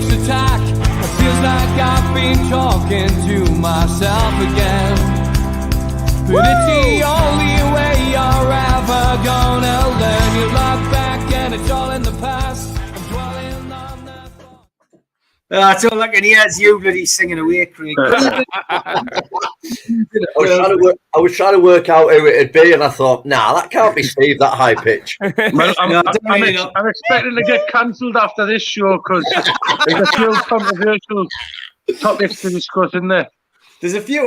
Attack. It feels like I've been talking to myself again. But it's the only way you're ever gonna learn. You look back and it's all in the past. I'm dwelling on that. That's all I can hear is you bloody singing away, Craig. I was trying to work out who it'd be, and I thought, nah, that can't be Steve, that high pitch. Well, I'm expecting to get cancelled after this show because there's a few controversial topics to discuss in there. There's a few,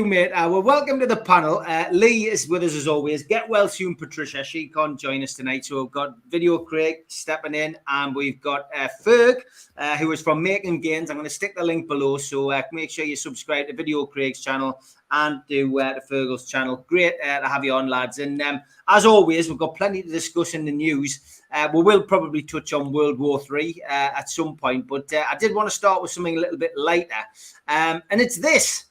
mate. Well, welcome to the panel. Lee is with us as always. Get well soon, Patricia. She can't join us tonight. So we've got Video Craig stepping in, and we've got Ferg, who is from Making Gains. I'm going to stick the link below. So make sure you subscribe to Video Craig's channel and to Fergal's channel. Great to have you on, lads. And as always, we've got plenty to discuss in the news. We will probably touch on World War III at some point, but I did want to start with something a little bit lighter, and it's this.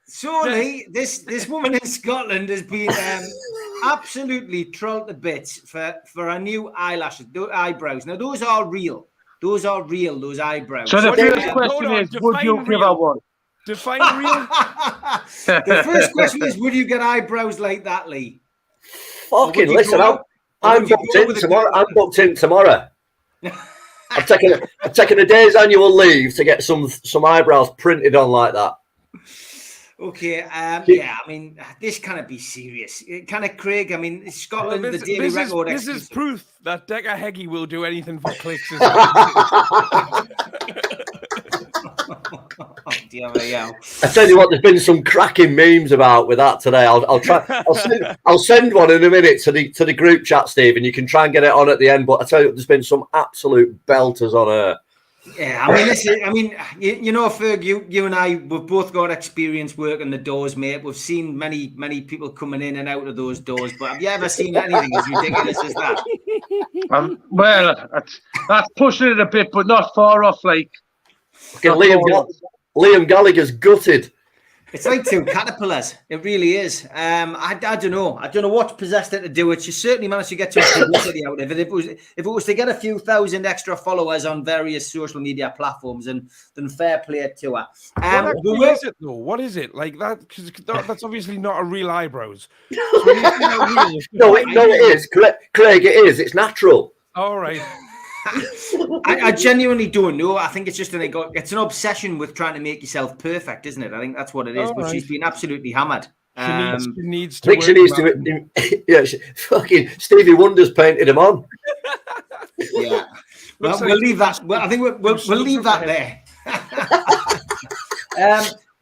So, Lee, this woman in Scotland has been absolutely trolled to bits for her new eyelashes, eyebrows. Now, those are real. Those eyebrows. So the first question is, would you give her one? Define real. The first question is, would you get eyebrows like that, Lee? Fucking listen, I'm booked in tomorrow. I'm booked in tomorrow. I'm taking a day's annual leave to get some eyebrows printed on like that. Okay, yeah, I mean, this cannot be serious. Can it, Craig? I mean, Scotland, the daily record. This is proof that Decker Heggie will do anything for clicks. I tell you what, there's been some cracking memes about with that today. I'll send one in a minute to the group chat, Steve, and you can try and get it on at the end. But I tell you, there's been some absolute belters on her. Yeah, I mean, listen, you know, Ferg, you and I, we've both got experience working the doors, mate. We've seen many people coming in and out of those doors, but have you ever seen anything as ridiculous as that? Well, that's pushing it a bit, but not far off. Like Liam Gallagher's gutted. It's like two caterpillars. It really is. I don't know. I don't know what possessed her to do it. She certainly managed to get some publicity out of it. If it was to get a few thousand extra followers on various social media platforms, then fair play to her. What is it though? What is it like that? Because that's obviously not a real eyebrows. So no, it is. Craig, it is. It's natural. All right. I genuinely don't know. I think it's just it's an obsession with trying to make yourself perfect, isn't it? I think that's what it is. All but right. She's been absolutely hammered. Fucking Stevie Wonder's painted him on. Yeah. Well, we'll leave that. Well, I think we'll leave that there.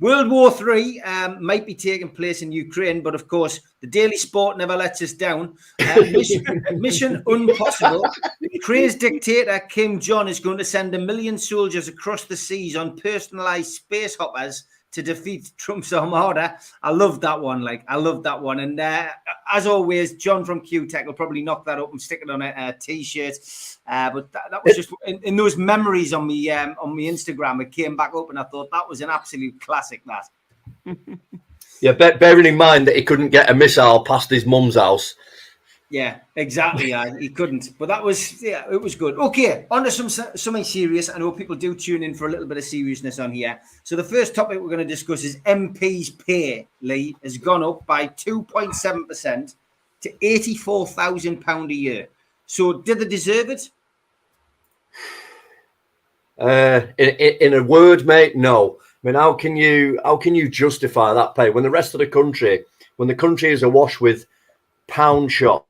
World War III might be taking place in Ukraine, but of course, the Daily Sport never lets us down. Mission Impossible. Crazed dictator Kim Jong is going to send 1 million soldiers across the seas on personalized space hoppers to defeat Trump's armada. I love that one. And as always, John from Q-Tech will probably knock that up and stick it on a T-shirt. But that was just in those memories on me Instagram. It came back up, and I thought that was an absolute classic. That. Yeah, bearing in mind that he couldn't get a missile past his mum's house. Yeah, exactly. He couldn't, but it was good. Okay, on to something serious. I know people do tune in for a little bit of seriousness on here. So the first topic we're going to discuss is MP's pay. Lee has gone up by 2.7% to £84,000 a year. So did they deserve it? In a word, mate, no. I mean, how can you justify that pay when the rest of the country, when the country is awash with pound shops,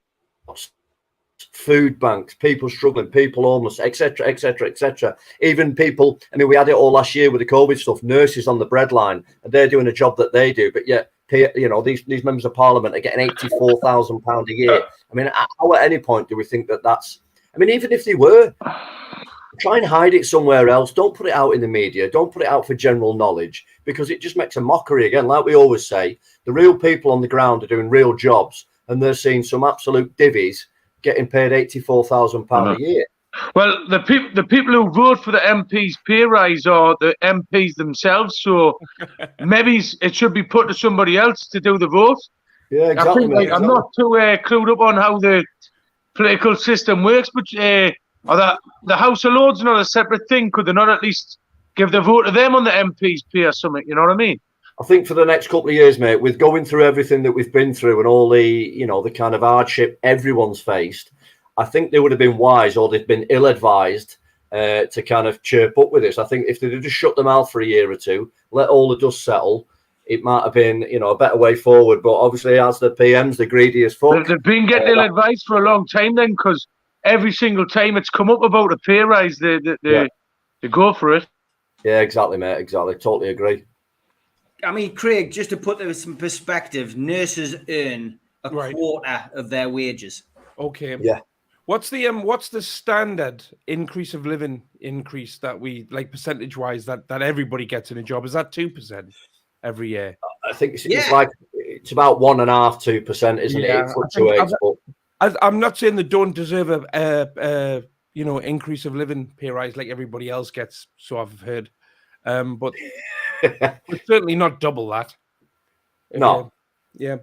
food banks, people struggling, people homeless, etc., etc., etc. Even people, I mean, we had it all last year with the COVID stuff, nurses on the breadline, and they're doing a job that they do, but yet, you know, these members of parliament are getting £84,000 a year. I mean, how at any point do we think that's, I mean, even if they were, try and hide it somewhere else. Don't put it out in the media. Don't put it out for general knowledge, because it just makes a mockery again. Like we always say, the real people on the ground are doing real jobs, and they're seeing some absolute divvies getting paid £84,000 a year. Well, the people who vote for the MPs' pay rise are the MPs themselves. So maybe it should be put to somebody else to do the vote. Yeah, exactly. I think, I'm not too clued up on how the political system works, but the House of Lords not a separate thing. Could they not at least give the vote to them on the MPs' pay or something? You know what I mean? I think for the next couple of years, mate, with going through everything that we've been through and all the, the kind of hardship everyone's faced, I think they would have been wise, or they've been ill-advised to kind of chirp up with this. I think if they'd have just shut them out for a year or two, let all the dust settle, it might have been, a better way forward. But obviously, as the PMs, they're greedy as fuck. They've been getting ill-advised for a long time then, because every single time it's come up about a pay rise, they go for it. Yeah, exactly, mate. Exactly. Totally agree. I mean, Craig, just to put this in perspective, nurses earn a quarter of their wages. Okay. Yeah. What's the standard increase of living increase that we like percentage-wise that everybody gets in a job? Is that 2% every year? I think it's like it's about 1.5%, 2%, isn't it? It fluctuates. I'm not saying they don't deserve a increase of living pay rise like everybody else gets. So I've heard, but it's certainly not double that. No. Yeah.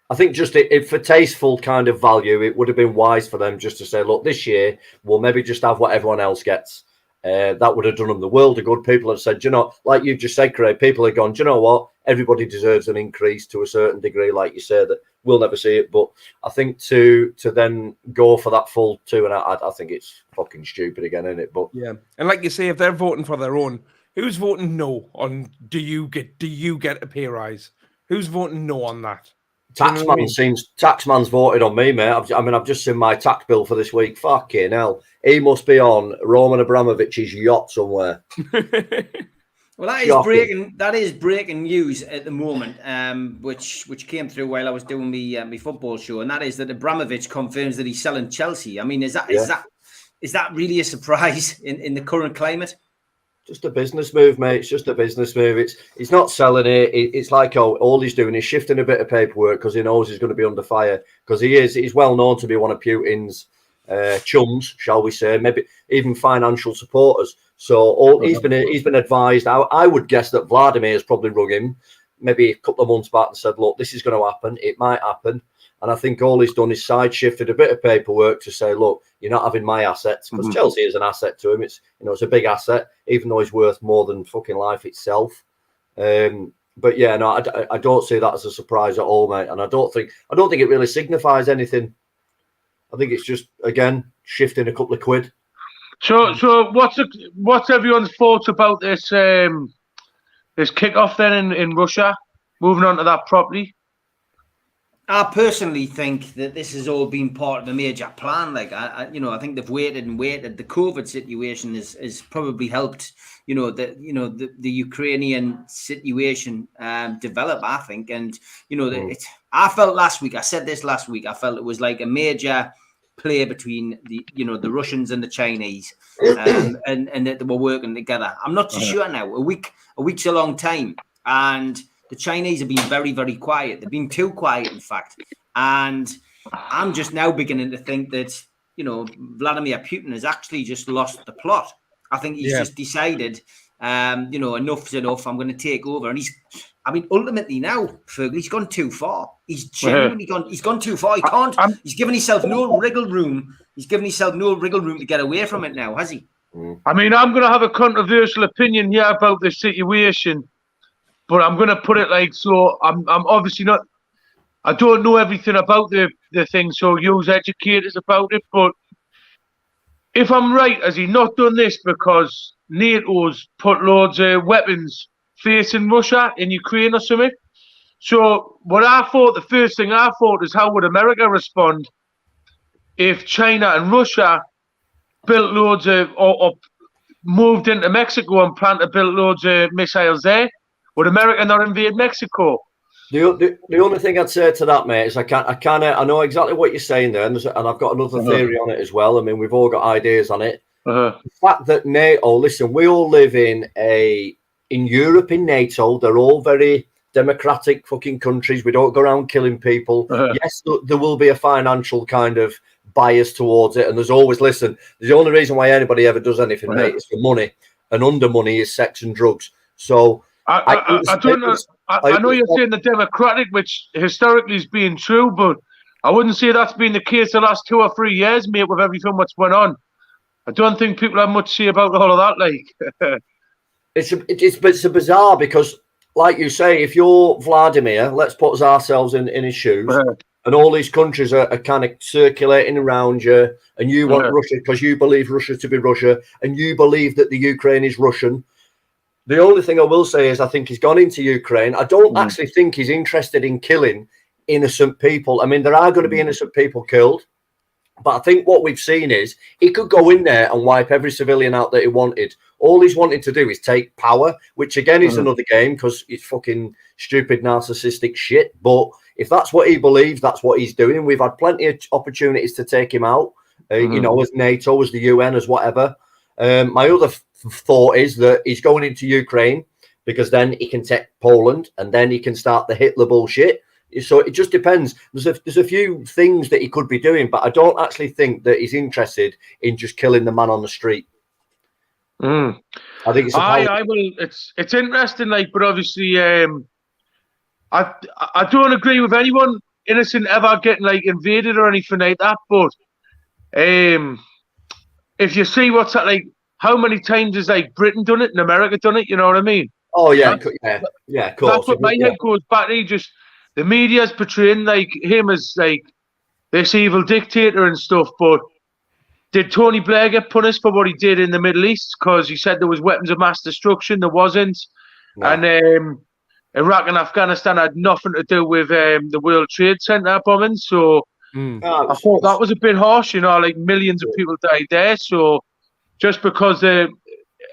I think just if for tasteful kind of value, it would have been wise for them just to say, look, this year we'll maybe just have what everyone else gets. That would have done them the world of good. People have said, like you just said, Craig, people have gone, do you know what? Everybody deserves an increase to a certain degree, like you said, that we'll never see it. But I think to then go for that full 2.5, I think it's fucking stupid again, isn't it? But yeah, and like you say, if they're voting for their own, who's voting no on do you get a pay rise? Who's voting no on that? Taxman's voted on me, mate. I've just seen my tax bill for this week. Fucking hell, he must be on Roman Abramovich's yacht somewhere. Well, that is breaking news at the moment, which came through while I was doing my football show, and that is that Abramovich confirms that he's selling Chelsea. I mean, is that really a surprise in the current climate? Just a business move, mate. It's just a business move. He's not selling it. It's like all he's doing is shifting a bit of paperwork because he knows he's going to be under fire. Because he's well known to be one of Putin's chums, shall we say, maybe even financial supporters. So he's been advised. I would guess that Vladimir has probably rung him maybe a couple of months back and said, "Look, this is going to happen. It might happen." And I think all he's done is side shifted a bit of paperwork to say, look, you're not having my assets, because Chelsea is an asset to him. It's it's a big asset, even though he's worth more than fucking life itself. But yeah, no, I don't see that as a surprise at all, mate. And I don't think it really signifies anything. I think it's just again shifting a couple of quid. So what's everyone's thoughts about this this kickoff then in Russia? Moving on to that property. I personally think that this has all been part of a major plan. Like I think they've waited and waited. The COVID situation has probably helped. The Ukrainian situation develop. I think, and I felt last week. I said this last week. I felt it was like a major play between the Russians and the Chinese, and that they were working together. I'm not too sure now. A week's a long time, and the Chinese have been very, very quiet. They've been too quiet, in fact. And I'm just now beginning to think that, Vladimir Putin has actually just lost the plot. I think he's just decided, enough's enough. I'm going to take over. And ultimately now, Fergie, he's gone too far. He's genuinely gone. He's gone too far. He can't. He's given himself no wriggle room. He's given himself no wriggle room to get away from it now, has he? I mean, I'm going to have a controversial opinion here about this situation. But I'm going to put it like so. I'm obviously not. I don't know everything about the thing, so use educators about it. But if I'm right, has he not done this because NATO's put loads of weapons facing Russia in Ukraine or something? So the first thing I thought is, how would America respond if China and Russia built loads of or moved into Mexico and planned to build loads of missiles there? Would America not invade Mexico? The only thing I'd say to that, mate, is I know exactly what you're saying there, and I've got another theory on it as well. I mean, we've all got ideas on it. The fact that NATO, listen, we all live in Europe, in NATO. They're all very democratic fucking countries. We don't go around killing people. Yes, there will be a financial kind of bias towards it, and there's always, listen, the only reason why anybody ever does anything, mate, is for money, and under money is sex and drugs. So I don't know. I know you're saying the democratic, which historically has been true, but I wouldn't say that's been the case the last 2 or 3 years, mate, with everything what's went on. I don't think people have much to say about all of that. Like, it's bizarre because, like you say, if you're Vladimir, let's put ourselves in his shoes, and all these countries are kind of circulating around you, and you want Russia because you believe Russia to be Russia, and you believe that the Ukraine is Russian. The only thing I will say is I think he's gone into Ukraine. I don't actually think he's interested in killing innocent people. I mean, there are going to be innocent people killed, but I think what we've seen is he could go in there and wipe every civilian out that he wanted. All he's wanted to do is take power, which again is another game because it's fucking stupid, narcissistic shit. But if that's what he believes, that's what he's doing. We've had plenty of opportunities to take him out, you know, as NATO, as the UN, as whatever. My other thought is that he's going into Ukraine because then he can take Poland and then he can start the Hitler bullshit. So it just depends. There's a few things that he could be doing, but I don't actually think that he's interested in just killing the man on the street. I think it's I will. It's interesting, like, but obviously, I don't agree with anyone innocent ever getting like invaded or anything like that. But if you see what's that, like, how many times has like Britain done it and America done it? You know what I mean? Oh yeah, of course. That's what my head goes back to. Just the media's portraying like him as like this evil dictator and stuff. But did Tony Blair get punished for what he did in the Middle East? Because he said there was weapons of mass destruction. There wasn't. No. And Iraq and Afghanistan had nothing to do with the World Trade Center bombing. So I thought that was a bit harsh, you know, like millions of people died there. So just because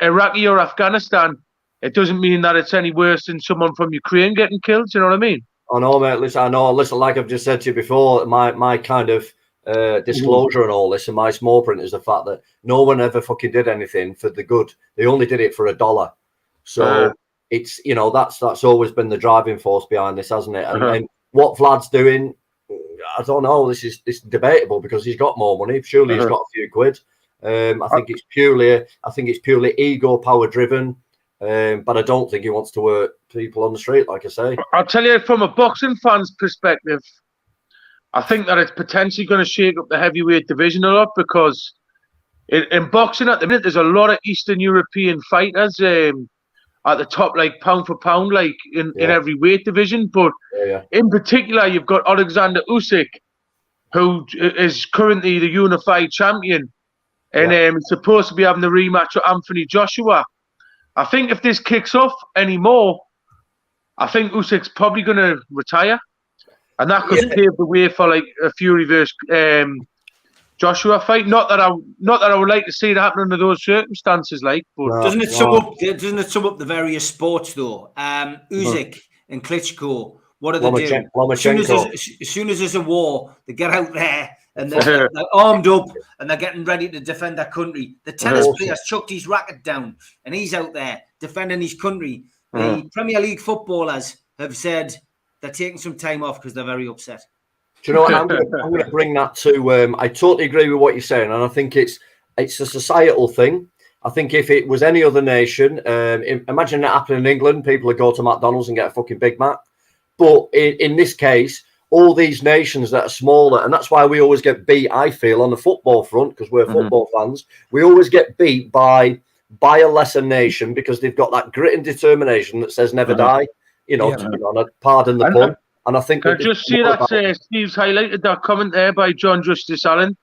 Iraqi or Afghanistan, it doesn't mean that it's any worse than someone from Ukraine getting killed. You know what I mean? I know, mate. Listen, Listen, like I've just said to you before, my kind of disclosure and all this, and my small print is the fact that no one ever fucking did anything for the good. They only did it for $1. So it's, you know, that's always been the driving force behind this, hasn't it? And what Vlad's doing, I don't know. It's debatable because he's got more money. Surely he's got a few quid. I think it's purely ego power driven. But I don't think he wants to hurt people on the street, like I say. I'll tell you, from a boxing fan's perspective, I think that it's potentially going to shake up the heavyweight division a lot because in boxing at the minute, there's a lot of Eastern European fighters at the top, like pound for pound, like in every weight division. But in particular, you've got Alexander Usyk, who is currently the unified champion, and he's supposed to be having the rematch with Anthony Joshua. I think if this kicks off anymore, I think Usyk's probably going to retire, and that could pave the way for like a Fury versus Joshua fight. Not that I would like to see that happen under those circumstances, like. But doesn't it sum up the various sports though? Usyk and Klitschko, what do they do? As soon as there's a war, they get out there. And they're armed up and they're getting ready to defend their country. The tennis player's chucked his racket down and he's out there defending his country. The Premier League footballers have said they're taking some time off because they're very upset. Do you know what? I'm going to bring that to. I totally agree with what you're saying, and I think it's a societal thing. I think if it was any other nation, imagine that happening in England, people would go to McDonald's and get a fucking Big Mac. But in this case, all these nations that are smaller, and that's why we always get beat, I feel, on the football front, because we're football fans, we always get beat by a lesser nation because they've got that grit and determination that says never die, you know, to be honest, pardon the pun. And I think... I just see that Steve's highlighted that comment there by John Justice Allen,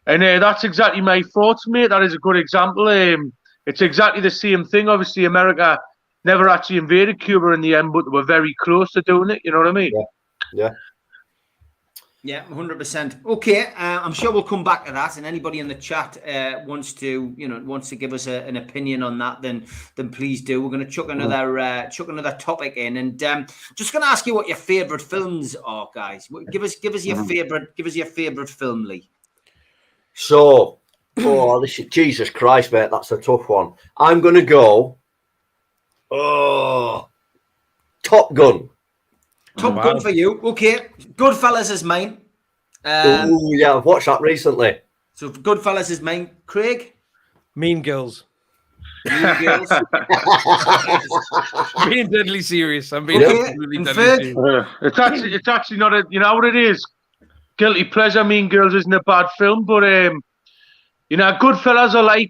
and that's exactly my thoughts, mate. That is a good example. It's exactly the same thing. Obviously, America never actually invaded Cuba in the end, but they were very close to doing it, you know what I mean? Yeah, 100%. Okay, I'm sure we'll come back to that. And anybody in the chat wants to give us an opinion on that, then please do. We're going to chuck another topic in, and just going to ask you what your favourite films are, guys. Give us your favourite film, Lee. So Oh, Jesus Christ, mate, that's a tough one. I'm going to go. Oh, Top Gun. Top Gun for you. Okay. Goodfellas is mine. Oh, yeah, I've watched that recently. So Goodfellas is mine. Craig? Mean Girls. Mean Girls. I'm being deadly serious. I'm being absolutely and deadly Ferg? serious. It's actually not a, you know what it is? Guilty pleasure. Mean Girls isn't a bad film, but you know, Goodfellas I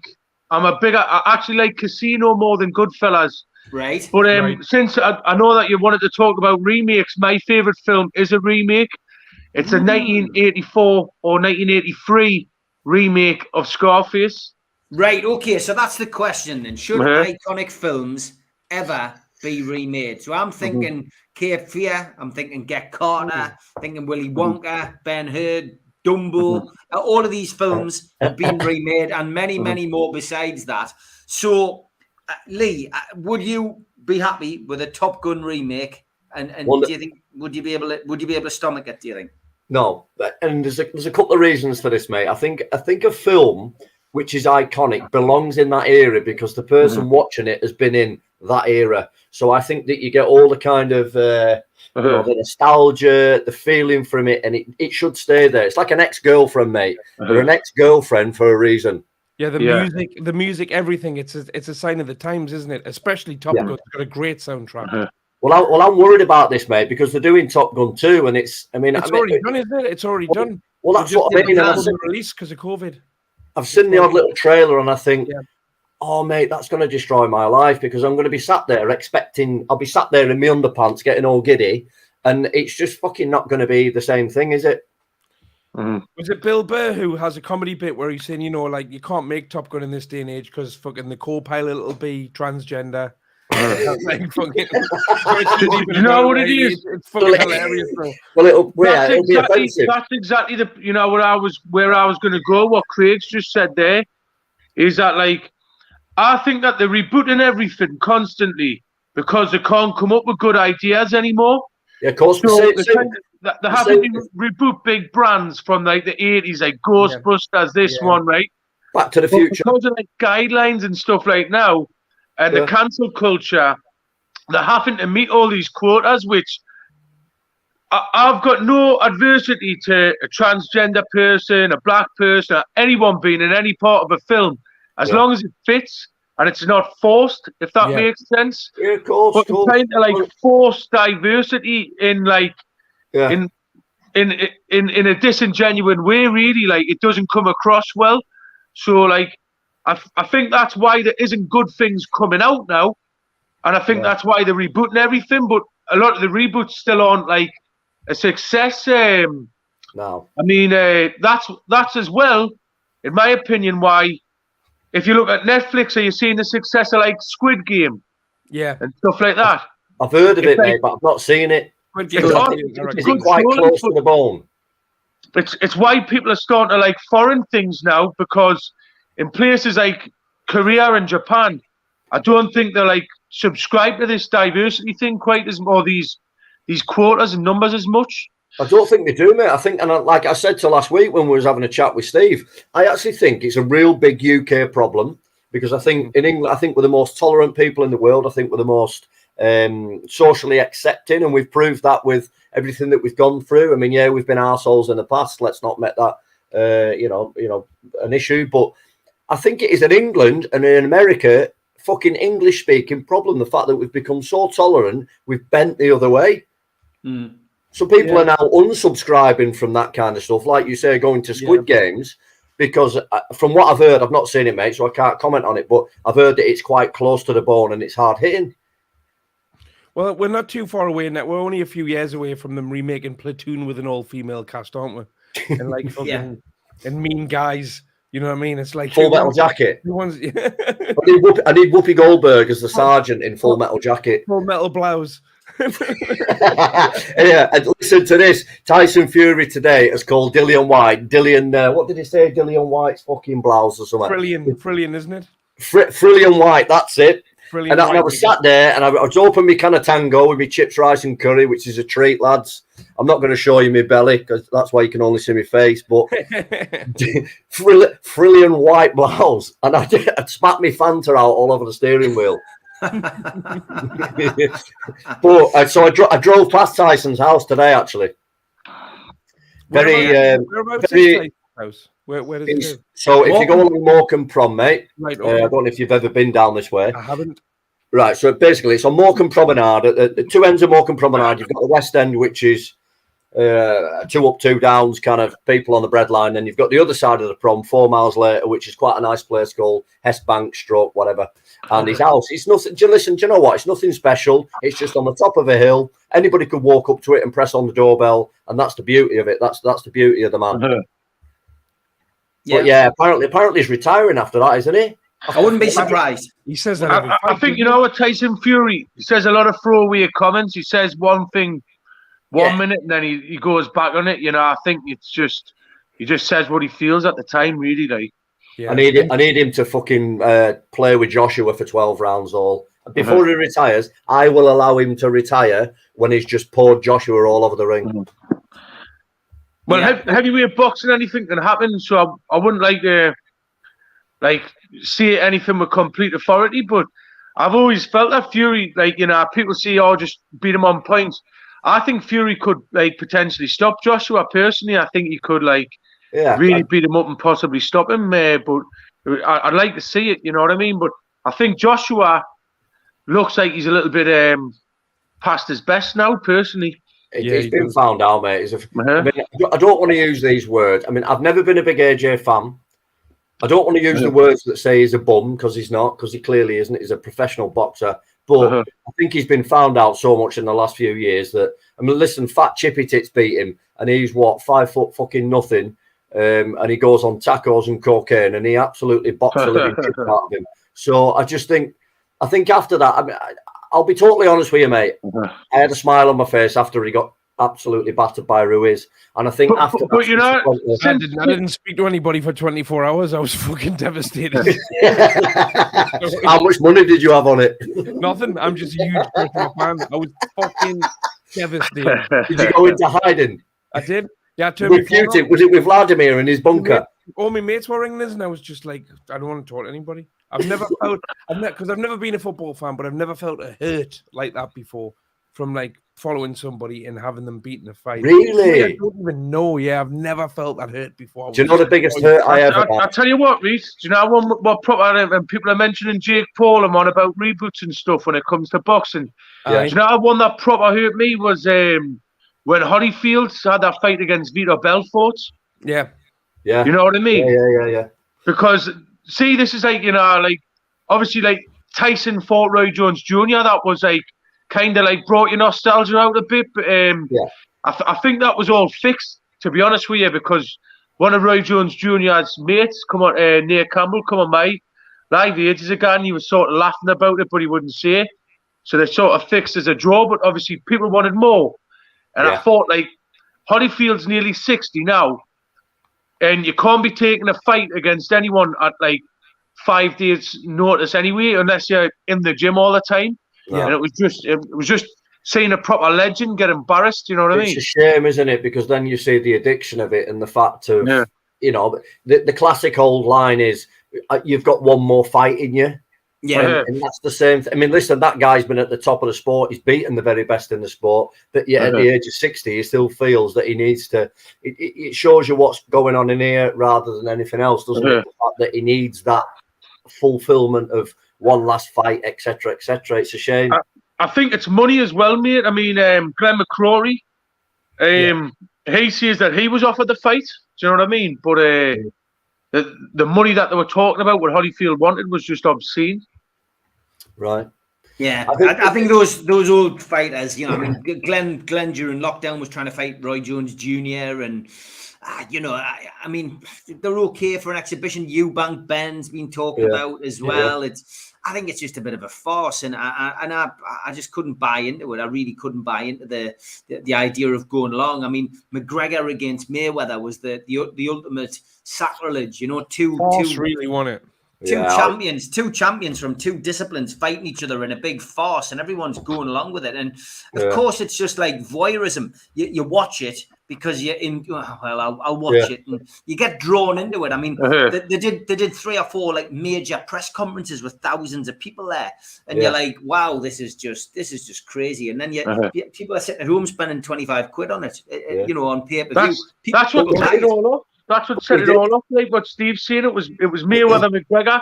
actually like Casino more than Goodfellas. Right. But since I know that you wanted to talk about remakes, my favorite film is a remake. It's a 1984 or 1983 remake of Scarface. Right, okay, so that's the question then. Should iconic films ever be remade? So I'm thinking Cape Fear, I'm thinking Get Carter, thinking Willy Wonka, Ben-Hur, Dumbo. All of these films have been remade and many, many more besides that. So, Lee, would you be happy with a Top Gun remake? And do you think would you be able to stomach it, do you think? No, and there's a couple of reasons for this, mate. I think a film which is iconic belongs in that era because the person watching it has been in that era. So I think that you get all the kind of the nostalgia, the feeling from it, and it should stay there. It's like an ex-girlfriend, mate. They're an ex-girlfriend for a reason. Yeah, the music, everything. It's a sign of the times, isn't it? Especially Top Gun. It's got a great soundtrack. Well, I'm worried about this, mate, because they're doing Top Gun 2, and it's already done, isn't it? It's already done. Well, that's what I mean. It wasn't released because of COVID. I've seen the odd little trailer, and I think, oh, mate, that's going to destroy my life because I'm going to be sat there I'll be sat there in my underpants getting all giddy, and it's just fucking not going to be the same thing, is it? Was it Bill Burr who has a comedy bit where he's saying, you know, like you can't make Top Gun in this day and age because fucking the co-pilot will be transgender. Like fucking, you know what it is? It's fucking hilarious, bro. Well, it'll be offensive. That's exactly where I was going to go. What Craig's just said there is that, like, I think that they're rebooting everything constantly because they can't come up with good ideas anymore. Yeah, of course. So they're having to reboot big brands from like the 80s, like Ghostbusters, this one, right? Back to the Future. Because of like guidelines and stuff like now, and the cancel culture, they're having to meet all these quotas, which I've got no adversity to a transgender person, a black person, or anyone being in any part of a film, as long as it fits and it's not forced, if that makes sense. Yeah, of course. But trying to like force diversity in like in a disingenuous way, really, like it doesn't come across well. So like I think that's why there isn't good things coming out now, and I think that's why they're rebooting everything. But a lot of the reboots still aren't like a success. No, I mean that's as well, in my opinion, why. If you look at Netflix, are you seeing the success of like Squid Game? Yeah. And stuff like that. I've heard of it, mate, but I've not seen it. Is it quite close to the bone? It's why people are starting to like foreign things now, because in places like Korea and Japan, I don't think they're like subscribed to this diversity thing quite as more these quotas and numbers as much. I don't think they do, mate. I think, and like I said to last week when we was having a chat with Steve, I actually think it's a real big UK problem because I think in England, I think we're the most tolerant people in the world. I think we're the most socially accepting, and we've proved that with everything that we've gone through. I mean, yeah, we've been arseholes in the past. Let's not make that, an issue. But I think it is in England and in America, fucking English-speaking problem. The fact that we've become so tolerant, we've bent the other way. So people are now unsubscribing from that kind of stuff, like you say, going to Squid Games, because from what I've heard, I've not seen it, mate, so I can't comment on it, but I've heard that it's quite close to the bone and it's hard hitting. Well, we're not too far away now. We're only a few years away from them remaking Platoon with an all-female cast, aren't we? And like fucking and Mean Guys, you know what I mean? It's like Full Metal Jacket. I need Whoopi Goldberg as the sergeant in Full Metal Jacket. Full Metal Blouse. Yeah, and listen to this. Tyson Fury today has called Dillian White. What did he say? Dillian White's fucking blouse or something. Brilliant, isn't it? Frillian White, that's it. Brilliant. And I was sat there and I was opening my can of tango with my chips, rice and curry, which is a treat, lads. I'm not going to show you my belly because that's why you can only see my face. But frilliant white blouse. And I spat my Fanta out all over the steering wheel. But so I drove past Tyson's house today, actually. Whereabouts is Tyson's house? Where does it go? So if you go along Morecambe Prom, mate, Right, I don't know if you've ever been down this way. I haven't. Right, so basically it's on Morecambe Promenade. At the two ends of Morecambe Promenade, you've got the West End, which is 2 up, 2 downs, kind of people on the breadline. Then you've got the other side of the prom, 4 miles later, which is quite a nice place called Hestbank Stroke, whatever. And his house, it's nothing. Do you know what? It's nothing special. It's just on the top of a hill. Anybody could walk up to it and press on the doorbell, and that's the beauty of it. That's the beauty of the man. Yeah. But yeah, apparently he's retiring after that, isn't he? I wouldn't be surprised. He says that. I think, you know what, Tyson Fury, he says a lot of throwaway comments. He says one thing 1 minute and then he goes back on it. You know, I think it's just, he just says what he feels at the time, really. Like, yeah. I need him to fucking play with Joshua for 12 rounds all. Before he retires, I will allow him to retire when he's just poured Joshua all over the ring. Well, heavyweight boxing, anything can happen. So I wouldn't like to say anything with complete authority, but I've always felt that Fury, like, you know, people say, "Oh, just beat him on points." I think Fury could potentially stop Joshua. Personally, I think he could really beat him up and possibly stop him. But I'd like to see it. You know what I mean? But I think Joshua looks like he's a little bit past his best now. Personally. He's been found out, mate. I don't want to use these words. I mean, I've never been a big AJ fan. I don't want to use the words that say he's a bum, because he's not, because he clearly isn't. He's a professional boxer. But I think he's been found out so much in the last few years that, I mean, listen, Fat Chippy Tits beat him, and he's 5 foot fucking nothing, and he goes on tacos and cocaine, and he absolutely boxed the living shit out of him. So I think after that, I mean, I'll be totally honest with you, mate. I had a smile on my face after he got absolutely battered by Ruiz, and I think after. But you know, I didn't speak to anybody for 24 hours. I was fucking devastated. How much money did you have on it? Nothing. I'm just a huge personal fan. I was fucking devastated. Did you go into hiding? I did. Yeah, I turned with Putin. Was it with Vladimir in his bunker? All my mates were ringing us, and I was just like, I don't want to talk to anybody. I've never felt, because I've never been a football fan, but I've never felt a hurt like that before from following somebody and having them beat in a fight. Really? I don't even know. Yeah, I've never felt that hurt before. Do you know the biggest hurt I ever had? I'll tell you what, Reece. Do you know what proper, and people are mentioning Jake Paul and on about reboots and stuff when it comes to boxing. Do you know one that proper hurt me was when Holyfield had that fight against Vitor Belfort. Yeah. You know what I mean? Yeah. Because, see, this is obviously Tyson fought Roy Jones Jr. That was kind of brought your nostalgia out a bit. But I think that was all fixed, to be honest with you, because one of Roy Jones Jr.'s mates, Nate Campbell, come on my live ages again. He was sort of laughing about it, but he wouldn't say it. So they sort of fixed as a draw, but obviously people wanted more. And I thought, Holyfield's nearly 60 now. And you can't be taking a fight against anyone at 5 days' notice anyway, unless you're in the gym all the time. Yeah. And it was just seeing a proper legend get embarrassed. You know what I mean? It's a shame, isn't it? Because then you see the addiction of it and the fact of, you know, the classic old line is, you've got one more fight in you. Yeah, and that's the same thing. I mean, listen, that guy's been at the top of the sport. He's beaten the very best in the sport. But yet, at the age of 60, he still feels that he needs to. It shows you what's going on in here rather than anything else, doesn't it? The fact that he needs that fulfillment of one last fight, etc., etc. It's a shame. I think it's money as well, mate. I mean, Glenn McCrory, he says that he was offered the fight. Do you know what I mean? But the money that they were talking about, what Holyfield wanted, was just obscene. Right. Yeah, I think those old fighters, you know, I mean, Glenn during lockdown was trying to fight Roy Jones Jr. and, you know, I mean, they're okay for an exhibition. Eubank Ben's been talked about as well. I think it's just a bit of a farce, and I just couldn't buy into it. I really couldn't buy into the idea of going along. I mean, McGregor against Mayweather was the ultimate sacrilege, you know. Two really won it. Two champions from two disciplines fighting each other in a big farce, and everyone's going along with it. And of course, it's just like voyeurism. You watch it because you're in. Well, I'll watch it, and you get drawn into it. I mean, they did 3 or 4 like major press conferences with thousands of people there, and you're like, wow, this is just crazy. And then people are sitting at home spending 25 quid on it, you know, on pay-per-view. That's what set it all up. That's what set it all up. Like what Steve's saying, it was Mayweather McGregor.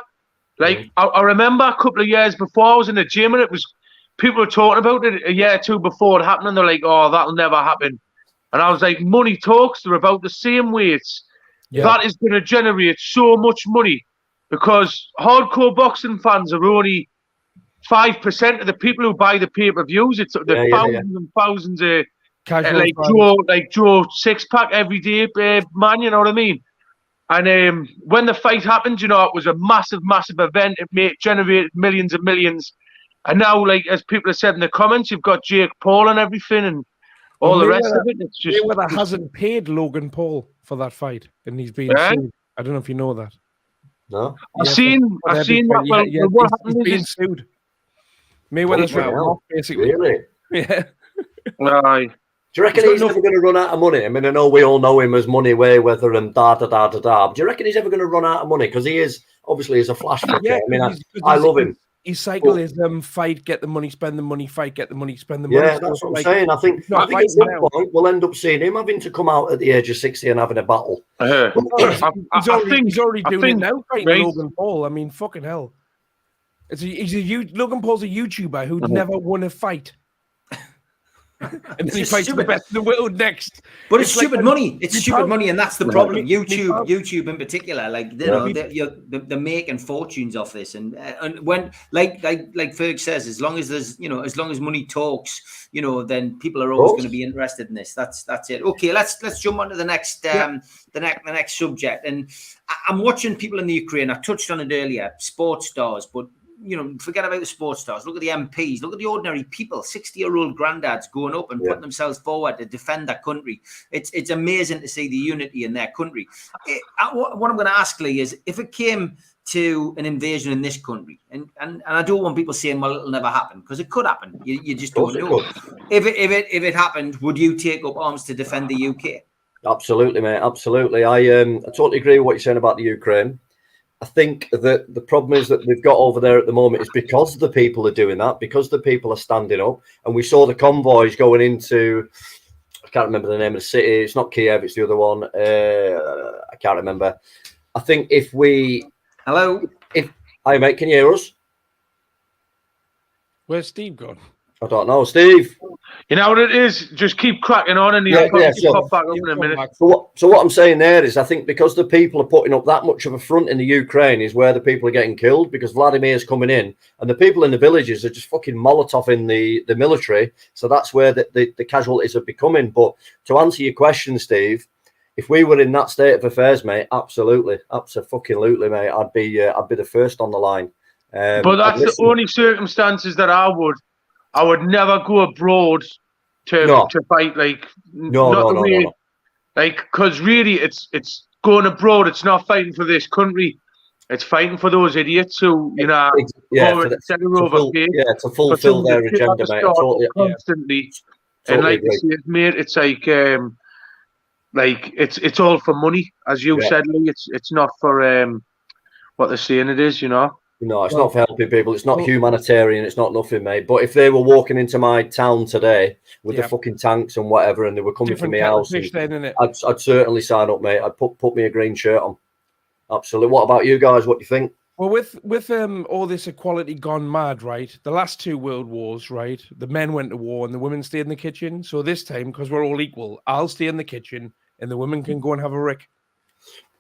Like I remember a couple of years before, I was in the gym and it was people were talking about it a year or two before it happened, and they're like, "Oh, that'll never happen." And I was like, "Money talks. They're about the same weights. That is going to generate so much money because hardcore boxing fans are only 5% of the people who buy the pay-per-views. It's the thousands and thousands of." Like Joe six-pack every day, man, you know what I mean? And when the fight happened, you know, it was a massive, massive event. It generated millions and millions. And now, like, as people have said in the comments, you've got Jake Paul and everything and all the rest of it. It's just... Mayweather hasn't paid Logan Paul for that fight, and he's been sued. I don't know if you know that. No? I've seen that. What happened he's being sued. Mayweather's written off, basically. Really? Yeah. Right. Do you reckon he's ever going to run out of money? I mean, I know we all know him as Money Mayweather and da-da-da-da-da. Do you reckon he's ever going to run out of money? Because he is, obviously, he's a flash flicker. I mean, I love him. His cycle is fight, get the money, spend the money, fight, get the money, spend the money. Yeah, that's what I'm saying. I think at some point we'll end up seeing him having to come out at the age of 60 and having a battle. He's already doing it now, fighting Logan Paul. I mean, fucking hell. Logan Paul's a YouTuber who'd never won a fight. And then he fights the best in the world next. But it's stupid money. It's stupid money, and that's the problem. YouTube in particular, like you know, they're making fortunes off this. And when like Ferg says, as long as money talks, you know, then people are always going to be interested in this. That's it. Okay, let's jump on to the next the next subject. And I'm watching people in the Ukraine. I touched on it earlier, sports stars, but. You know, forget about the sports stars. Look at the MPs. Look at the ordinary people. 60-year-old granddads going up and putting themselves forward to defend their country. It's amazing to see the unity in their country. What I'm going to ask, Lee, is if it came to an invasion in this country, and I don't want people saying, "Well, it'll never happen," because it could happen. You just don't know. If it happened, would you take up arms to defend the UK? Absolutely, mate. Absolutely. I totally agree with what you're saying about the Ukraine. I think that the problem is that they've got over there at the moment is because the people are doing that, because the people are standing up. And we saw the convoys going into, I can't remember the name of the city. It's not Kiev, it's the other one. I can't remember. I think if we... Hello? Hi, mate, can you hear us? Where's Steve gone? I don't know. Steve? You know what it is? Just keep cracking on and he'll pop back up in a minute. So what I'm saying there is I think because the people are putting up that much of a front in the Ukraine is where the people are getting killed because Vladimir's coming in and the people in the villages are just fucking Molotoving the military. So that's where the casualties are becoming. But to answer your question, Steve, if we were in that state of affairs, mate, absolutely, mate, I'd be the first on the line. But that's the only circumstances that I would never go abroad to fight. Like no. Like because really, it's going abroad. It's not fighting for this country. It's fighting for those idiots who to fulfill their agenda, mate. Constantly, and like you said, mate, it's like it's all for money, as you said, Lee. It's not for what they're saying it is, you know. No, it's not for helping people. It's not humanitarian. It's not nothing, mate. But if they were walking into my town today with the fucking tanks and whatever, and they were coming to my house, I'd certainly sign up, mate. I'd put me a green shirt on. Absolutely. What about you guys? What do you think? Well, with all this equality gone mad, right? The last 2 world wars, right? The men went to war and the women stayed in the kitchen. So this time, because we're all equal, I'll stay in the kitchen and the women can go and have a rick.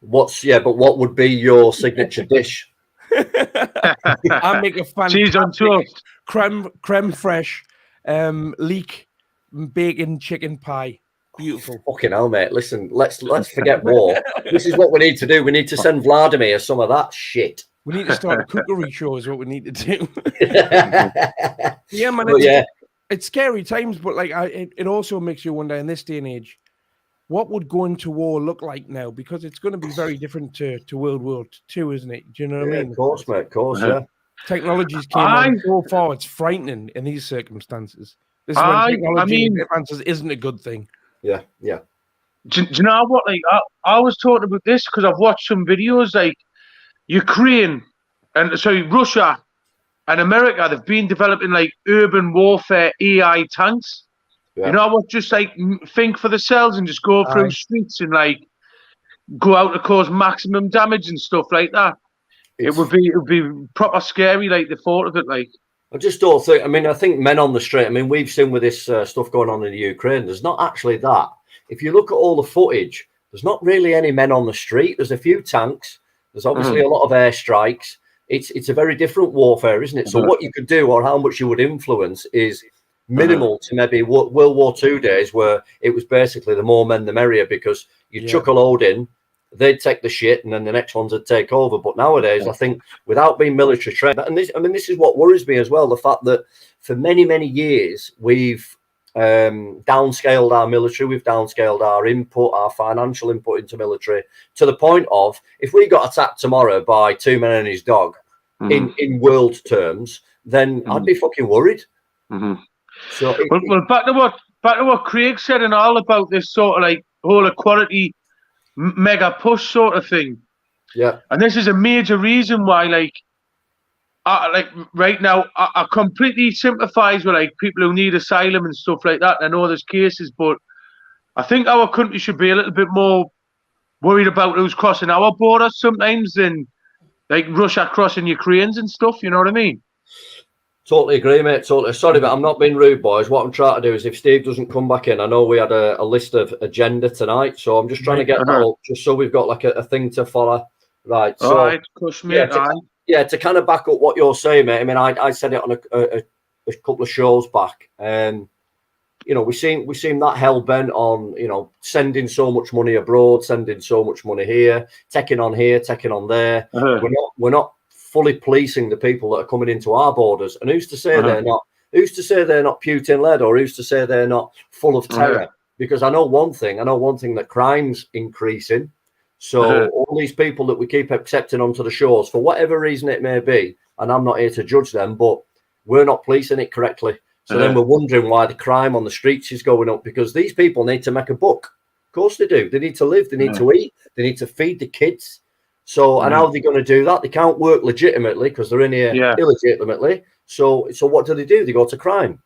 But what would be your signature dish? I make a cheese on toast, creme fraiche, leek bacon chicken pie. Beautiful. Fucking hell, mate. Listen, let's forget war. This is what we need to do. We need to send Vladimir some of that shit. We need to start a cookery show is what we need to do. Yeah, man. It's scary times, but like it also makes you wonder in this day and age, what would going to war look like now? Because it's going to be very different to World War II, isn't it? Do you know what I mean? Of course, mate. Of course, yeah. Technologies came on so far, it's frightening in these circumstances. This is when technology advances isn't a good thing. Yeah, yeah. Do you know what? Like, I was talking about this because I've watched some videos like Ukraine and Russia and America. They've been developing like urban warfare AI tanks. Yeah. You know what? Just like think for themselves and just go through streets and like go out to cause maximum damage and stuff like that. It would be proper scary. Like the thought of it. Like I just don't think. I mean, I think men on the street. I mean, we've seen with this stuff going on in the Ukraine. There's not actually that. If you look at all the footage, there's not really any men on the street. There's a few tanks. There's obviously a lot of airstrikes. It's a very different warfare, isn't it? So what you could do or how much you would influence is minimal to maybe World War II days, where it was basically the more men the merrier, because you chuck a load in, they'd take the shit, and then the next ones would take over. But nowadays, I think without being military trained, and this is what worries me as well, the fact that for many, many years we've downscaled our military, we've downscaled our input, our financial input into military, to the point of if we got attacked tomorrow by two men and his dog in world terms, then I'd be fucking worried. So well, back to what Craig said and all about this sort of like whole equality mega push sort of thing. Yeah, and this is a major reason why, like right now, I completely sympathise with like people who need asylum and stuff like that. I know there's cases, but I think our country should be a little bit more worried about who's crossing our borders sometimes than like Russia crossing Ukrainians and stuff. You know what I mean? Totally agree, mate. Totally. Sorry, but I'm not being rude, boys. What I'm trying to do is, if Steve doesn't come back in, I know we had a list of agenda tonight, so I'm just trying to get that up, just so we've got like a thing to follow. Right. So, all right, push me. To kind of back up what you're saying, mate. I mean, I said it on a couple of shows back. You know, we seem that hell bent on, you know, sending so much money abroad, sending so much money here, taking on there. We're not fully policing the people that are coming into our borders. And who's to say they're not? Who's to say they're not Putin led, or who's to say they're not full of terror? Because I know one thing, that crime's increasing. So all these people that we keep accepting onto the shores, for whatever reason it may be, and I'm not here to judge them, but we're not policing it correctly. So then we're wondering why the crime on the streets is going up, because these people need to make a buck. Of course they do. They need to live. They need to eat. They need to feed the kids. So, and how are they going to do that? They can't work legitimately because they're in here illegitimately. So what do? They go to crime.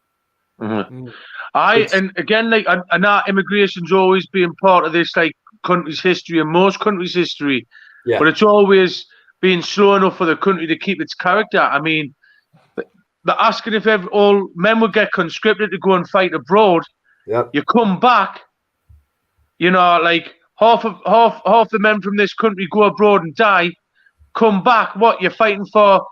And again, like, and our immigration's always been part of this, like, country's history and most countries' history. Yeah. But it's always been slow enough for the country to keep its character. I mean, they're asking if all men would get conscripted to go and fight abroad. Yep. You come back, you know, like half the men from this country go abroad and die. Come back, what you're fighting for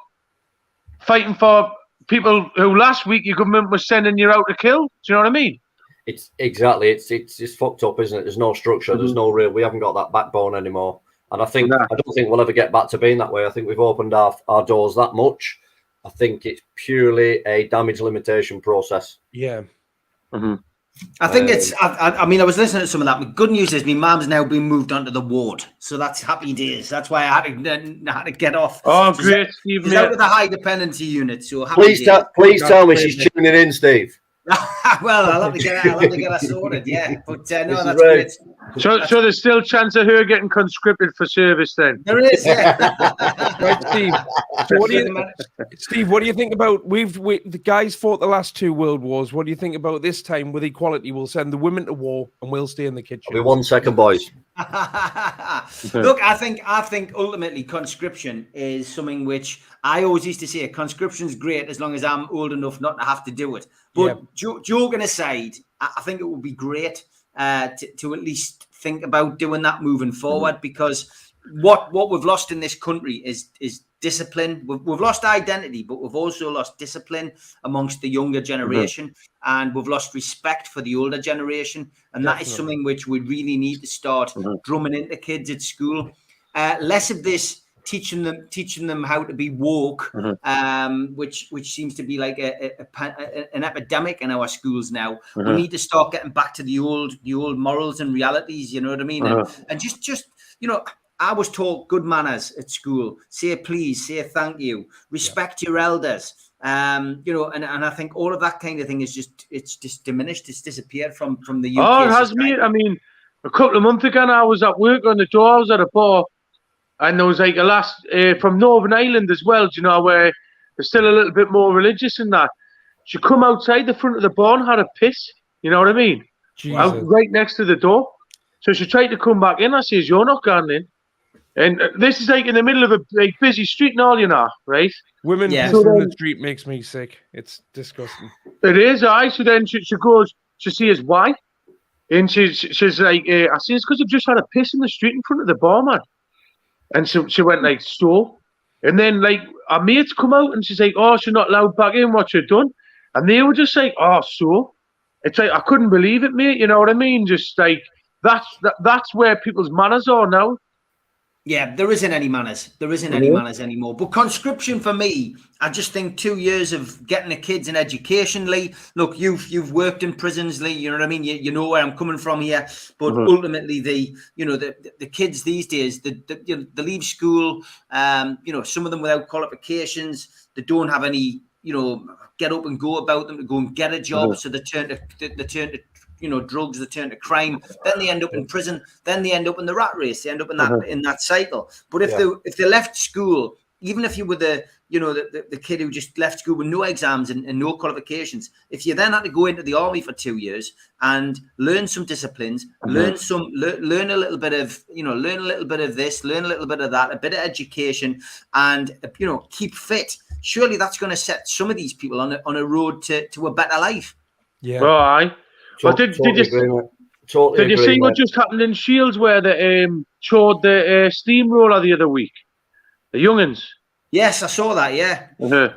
people who last week your government was sending you out to kill. Do you know what I mean? It's exactly. It's just fucked up, isn't it? There's no structure. There's no real. We haven't got that backbone anymore. And I don't think we'll ever get back to being that way. I think we've opened our doors that much. I think it's purely a damage limitation process. Yeah. I think it's. I mean, I was listening to some of that. But good news is my mum's now been moved onto the ward, so that's happy days. That's why I had to get off. Oh, great, Steve! She's out with a high dependency unit, so please tell me she's tuning in, Steve. Well, I'll have to get her sorted. Yeah, but no, that's great. So there's still a chance of her getting conscripted for service then. There is, yeah. Right, Steve. So what do you think about the guys fought the last two world wars? What do you think about this time with equality? We'll send the women to war and we'll stay in the kitchen. I'll be 1 second, boys. Look, I think ultimately conscription is something which I always used to say conscription's great as long as I'm old enough not to have to do it. But joking aside, I think it would be great to at least think about doing that moving forward, because what we've lost in this country is discipline. We've lost identity, but we've also lost discipline amongst the younger generation, and we've lost respect for the older generation. And that is something which we really need to start drumming into kids at school. Less of this teaching them how to be woke, which seems to be like an epidemic in our schools now. We need to start getting back to the old morals and realities. You know what I mean? And just I was taught good manners at school. Say please, say thank you, respect your elders. And I think all of that kind of thing is just diminished. It's disappeared from the UK. Oh, it has me. I mean, a couple of months ago, I was at work on the door. I was at a bar, and there was like a lass from Northern Ireland as well. Do you know, where they're still a little bit more religious in that. She come outside the front of the bar and had a piss. You know what I mean? Out right next to the door. So she tried to come back in. I says, "You're not going in." And this is like in the middle of a busy street and all, right? Women pissing in the street makes me sick. It's disgusting. It is, So then she goes, she says, why? And she's like, I says, because I've just had a piss in the street in front of the bar, man. And she went like, so? And then like our mates come out and she's like, oh, she's not allowed back in, what you done? And they were just like, oh, so? It's like, I couldn't believe it, mate. You know what I mean? Just like, that's where people's manners are now. Yeah, there isn't any manners. There isn't any manners anymore. But conscription for me, I just think 2 years of getting the kids an education, Lee. Look, you've worked in prisons, Lee. You know what I mean. You know where I'm coming from here. But ultimately, the kids these days, they leave school. Some of them without qualifications. They don't have any get up and go about them to go and get a job. So they turn to drugs, they turn to crime, then they end up in prison, then they end up in the rat race, they end up in that cycle. But if they left school, even if you were the kid who just left school with no exams and no qualifications, if you then had to go into the army for 2 years and learn some disciplines, learn a little bit of learn a little bit of this, learn a little bit of that, a bit of education, and keep fit, surely that's going to set some of these people on a road to a better life. Yeah. Well, aye. Well, did you see what just happened in Shields where they showed the steamroller the other week? The young'uns. Yes, I saw that. Yeah.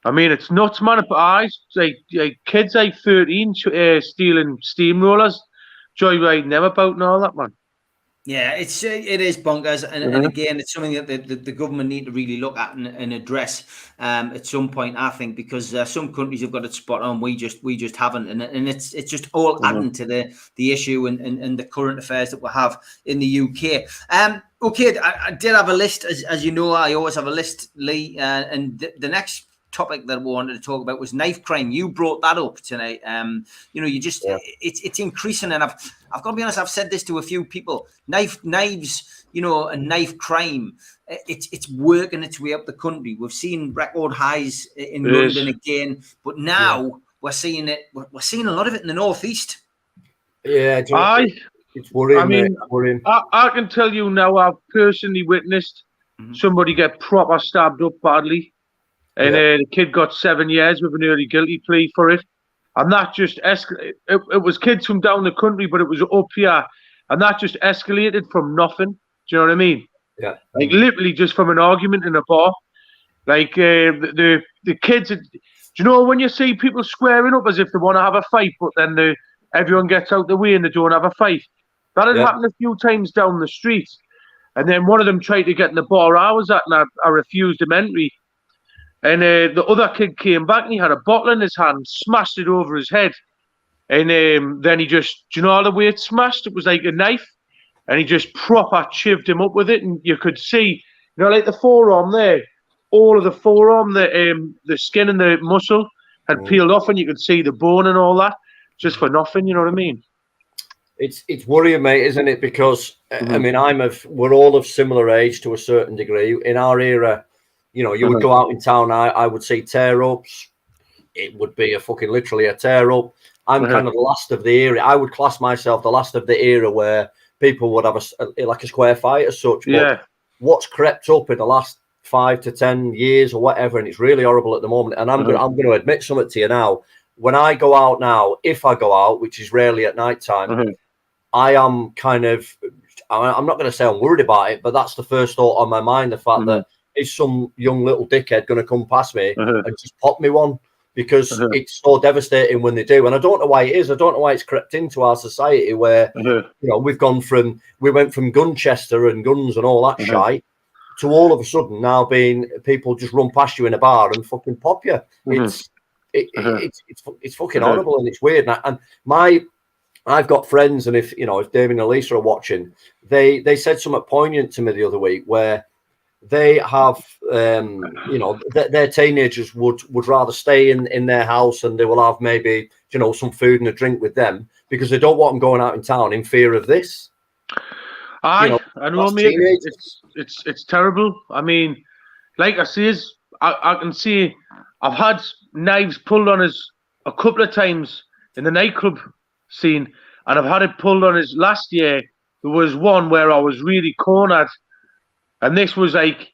I mean, it's nuts, man. Like kids like 13 stealing steamrollers, joyriding them about and all that, man. Yeah, it is bonkers, and again, it's something that the government need to really look at and address at some point, I think, because some countries have got it spot on, we just haven't, and it's just all adding to the issue and the current affairs that we have in the UK. Okay, I did have a list, as you know, I always have a list, Lee, and the next topic that we wanted to talk about was knife crime. You brought that up tonight. It's increasing, and I've got to be honest, I've said this to a few people. Knives, and knife crime, it's working its way up the country. We've seen record highs in London again, but now we're seeing it. We're seeing a lot of it in the northeast. Yeah, it's worrying. I mean, worrying. I can tell you now, I've personally witnessed somebody get proper stabbed up badly. And the kid got 7 years with an early guilty plea for it. And that just escalated. It was kids from down the country, but it was up here. And that just escalated from nothing. Do you know what I mean? Yeah. Like literally just from an argument in a bar. Like the kids, do you know when you see people squaring up as if they want to have a fight, but then everyone gets out the way and they don't have a fight? That had happened a few times down the street. And then one of them tried to get in the bar I was at, and I refused him entry. And the other kid came back and he had a bottle in his hand, smashed it over his head. And then he just, do you know the way it smashed? It was like a knife. And he just proper chived him up with it. And you could see, like the forearm there, all of the forearm, the skin and the muscle had peeled off, and you could see the bone and all that, just for nothing, you know what I mean? It's worrying, mate, isn't it? Because, I mean, we're all of similar age to a certain degree. In our era, you would go out in town, I would see tear-ups. It would be literally a tear-up. I'm kind of the last of the era. I would class myself the last of the era where people would have a square fight as such. But what's crept up in the last 5 to 10 years or whatever, and it's really horrible at the moment. And I'm going to admit something to you now. When I go out now, if I go out, which is rarely at night time, I am kind of, I'm not going to say I'm worried about it, but that's the first thought on my mind, the fact that is some young little dickhead going to come past me and just pop me one, because it's so devastating when they do. And I don't know why it is. I don't know why it's crept into our society where, we went from Gunchester and guns and all that shite to all of a sudden now being people just run past you in a bar and fucking pop you. It's fucking horrible and it's weird. And I've got friends, and if Damien and Elisa are watching, they said something poignant to me the other week where they have their teenagers would rather stay in their house, and they will have maybe some food and a drink with them because they don't want them going out in town in fear of this. I know, mate. It's terrible. I mean, like I says, I can see I've had knives pulled on us a couple of times in the nightclub scene, and I've had it pulled on us last year. There was one where I was really cornered, and this was like,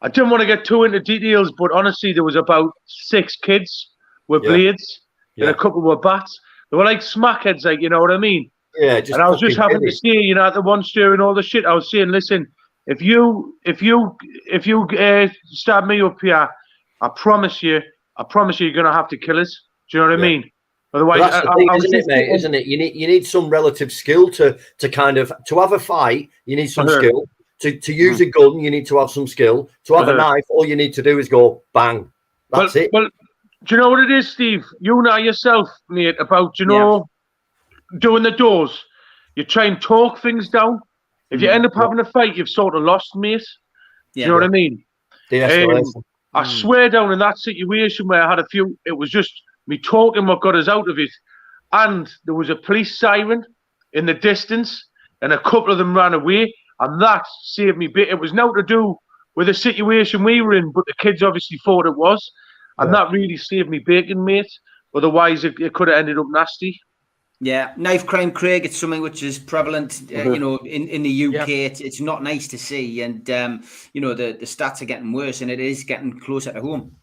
I didn't want to get too into details, but honestly, there was about 6 kids with blades and a couple were bats. They were like smackheads, like, you know what I mean? Yeah, and I was just having to say, at the one stirring all the shit. I was saying, listen, if you stab me up here, I promise you, you're gonna have to kill us. Do you know what I mean? Otherwise, that's the thing, isn't it, mate? Isn't it? You need some relative skill to have a fight. You need some skill to use a gun. You need to have some skill to have a knife. All you need to do is go bang. That's it. Well, do you know what it is, Steve? You know yourself, mate, about doing the doors. You try and talk things down. If you end up having a fight, you've sort of lost, mate. Do you know what I mean? I swear down in that situation where I had a few, it was just me talking what got us out of it. And there was a police siren in the distance, and a couple of them ran away, and that saved me bit. It was now to do with the situation we were in, but the kids obviously thought it was, and that really saved me bacon, mate. Otherwise, it could have ended up nasty. Yeah, knife crime, Craig. It's something which is prevalent, in the UK. Yeah. It's not nice to see, and the stats are getting worse, and it is getting closer to home.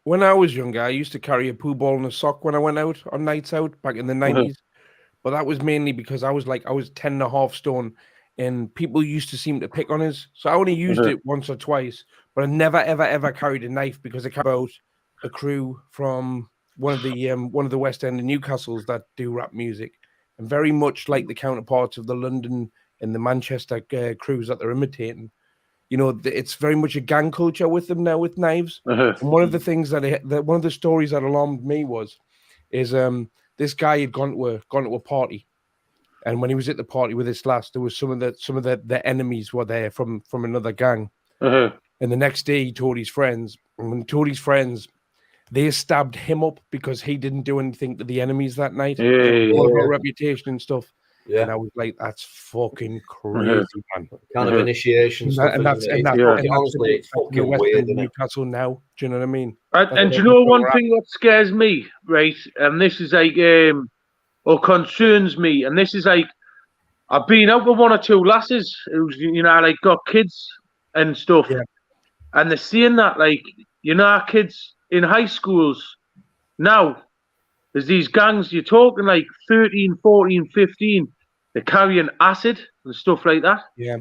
When I was younger, I used to carry a poo ball in a sock when I went out on nights out back in the 90s. But that was mainly because I was 10.5 stone, and people used to seem to pick on us. So I only used it once or twice, but I never ever carried a knife because I came out a crew from one of the West End of Newcastles that do rap music, and very much like the counterparts of the London and the Manchester crews that they're imitating. It's very much a gang culture with them now with knives. And one of the things one of the stories that alarmed me is this guy had gone to a party, and when he was at the party with this lass, there was some of the enemies were there from another gang. And the next day he told his friends, and when he told his friends, they stabbed him up because he didn't do anything to the enemies that night. All about reputation and stuff. Yeah. And I was like, that's fucking crazy, man. Kind of initiation stuff. And that's honestly, it's fucking weird, isn't it? Newcastle now. Do you know what I mean? And do you know one thing that scares me, right? And this is or concerns me, and this is I've been out with one or two lasses who's got kids and stuff, and they're saying that our kids in high schools now, there's these gangs, you're talking 13, 14, 15, they're carrying acid and stuff like that. Yeah.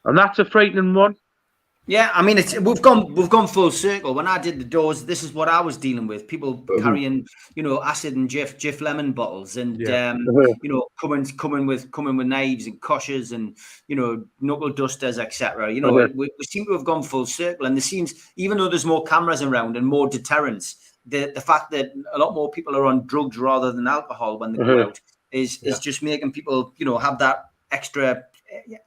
And that's a frightening one. Yeah, I mean, we've gone full circle. When I did the doors, this is what I was dealing with. People carrying, acid and Jif lemon bottles, and coming with knives and koshes and knuckle dusters, etc. We seem to have gone full circle, and there seems, even though there's more cameras around and more deterrence, the fact that a lot more people are on drugs rather than alcohol when they go out is just making people have that extra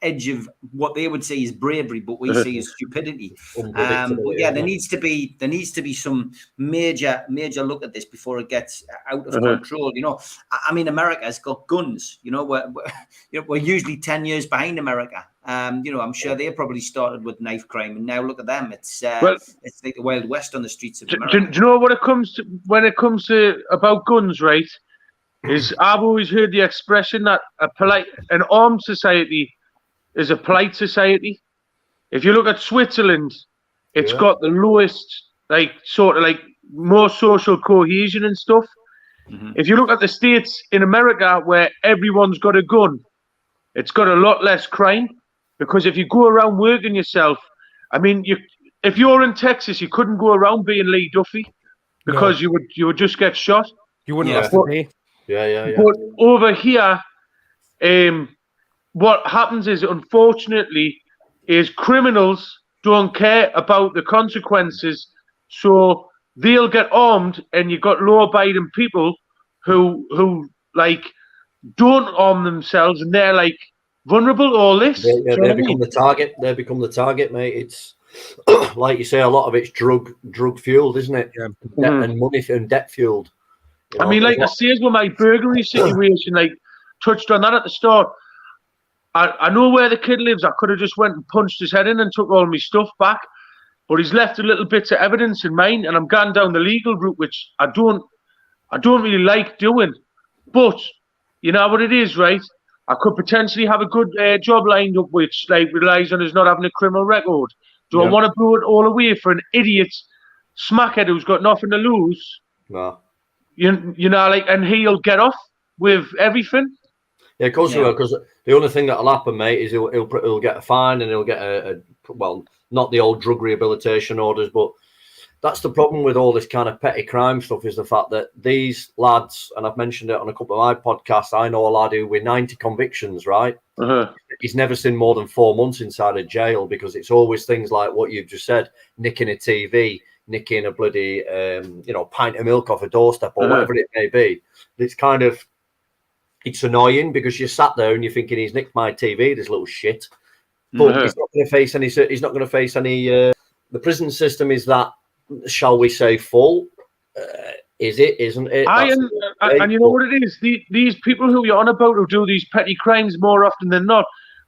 edge of what they would say is bravery, but we see as stupidity. But there needs to be some major look at this before it gets out of control. I mean, America's got guns. We're usually 10 years behind America. I'm sure they probably started with knife crime, and now look at them. It's like the Wild West on the streets of America. Do you know what when it comes to about guns, right? Is I've always heard the expression that an armed society is a polite society. If you look at Switzerland, it's got the lowest, more social cohesion and stuff. If you look at the States in America where everyone's got a gun, it's got a lot less crime, because if you go around working yourself, I mean, if you're in Texas, you couldn't go around being Lee Duffy because you would just get shot. You wouldn't have to pay. Yeah. But over here, what happens is, unfortunately, is criminals don't care about the consequences, so they'll get armed, and you've got law-abiding people who like don't arm themselves, and they're like vulnerable to all this. They become the target. They become the target, mate. It's like you say, a lot of it's drug fueled, isn't it? Yeah. And money and debt fueled. I mean, like I say, with my burglary situation, like touched on that at the start. I know where the kid lives. I could have just went and punched his head in and took all my stuff back, but he's left a little bits of evidence in mine, and I'm going down the legal route, which I don't really like doing. But you know what it is, right? I could potentially have a good job lined up, which like relies on us not having a criminal record. Do I want to blow it all away for an idiot smackhead who's got nothing to lose? No. You know, like, and he'll get off with everything. Yeah, of course he will, because the only thing that'll happen, mate, is he'll get a fine, and he'll get well, not the old drug rehabilitation orders, but that's the problem with all this kind of petty crime stuff, is the fact that these lads, and I've mentioned it on a couple of my podcasts, I know a lad who with 90 convictions, right? He's never seen more than 4 months inside a jail, because it's always things like what you've just said, nicking a TV, nicking a bloody, pint of milk off a doorstep, or whatever it may be. It's kind of, it's annoying, because you're sat there and you're thinking, he's nicked my TV, this little shit. But he's not going to face any. He's not going to face any. The prison system is that, shall we say, full? Is it? Isn't it? And you know what it is? These people who you're on about, who do these petty crimes more often than not,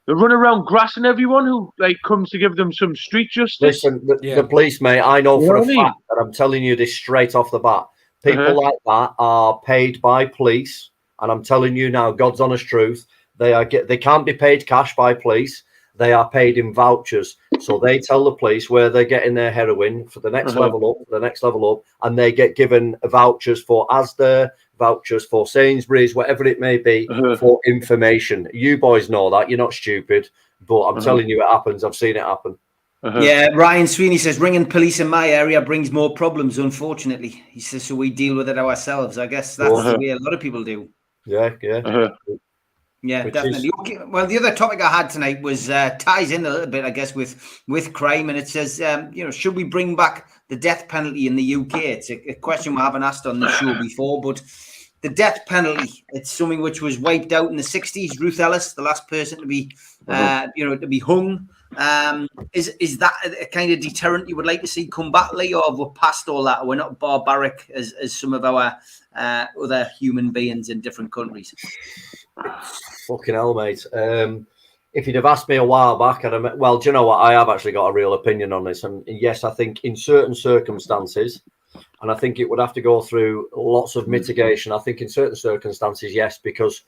they run around grassing everyone who like comes to give them some street justice. Listen, the police, mate. I know for a fact, and I'm telling you this straight off the bat. People like that are paid by police, and I'm telling you now, God's honest truth. They can't be paid cash by police. They are paid in vouchers. So they tell the police where they're getting their heroin for the next level up, and they get given vouchers for Asda, vouchers for Sainsbury's, whatever it may be, for information. You boys know that. You're not stupid, but I'm telling you it happens. I've seen it happen. Yeah, Ryan Sweeney says, ringing police in my area brings more problems, unfortunately. He says, so we deal with it ourselves. I guess that's the way a lot of people do. Yeah. Yeah, definitely. Okay. Well, the other topic I had tonight was ties in a little bit, I guess, with crime, and it says, should we bring back the death penalty in the UK? It's a question we haven't asked on the show before, but the death penalty, it's something which was wiped out in the 60s. Ruth Ellis, the last person to be, to be hung. Is that a kind of deterrent you would like to see come back, Lee, or we're past all that? We're not barbaric as some of our other human beings in different countries. Fucking hell, mate. If you'd have asked me a while back, do you know what? I have actually got a real opinion on this. And yes, I think in certain circumstances, and I think it would have to go through lots of mitigation. I think in certain circumstances, yes, because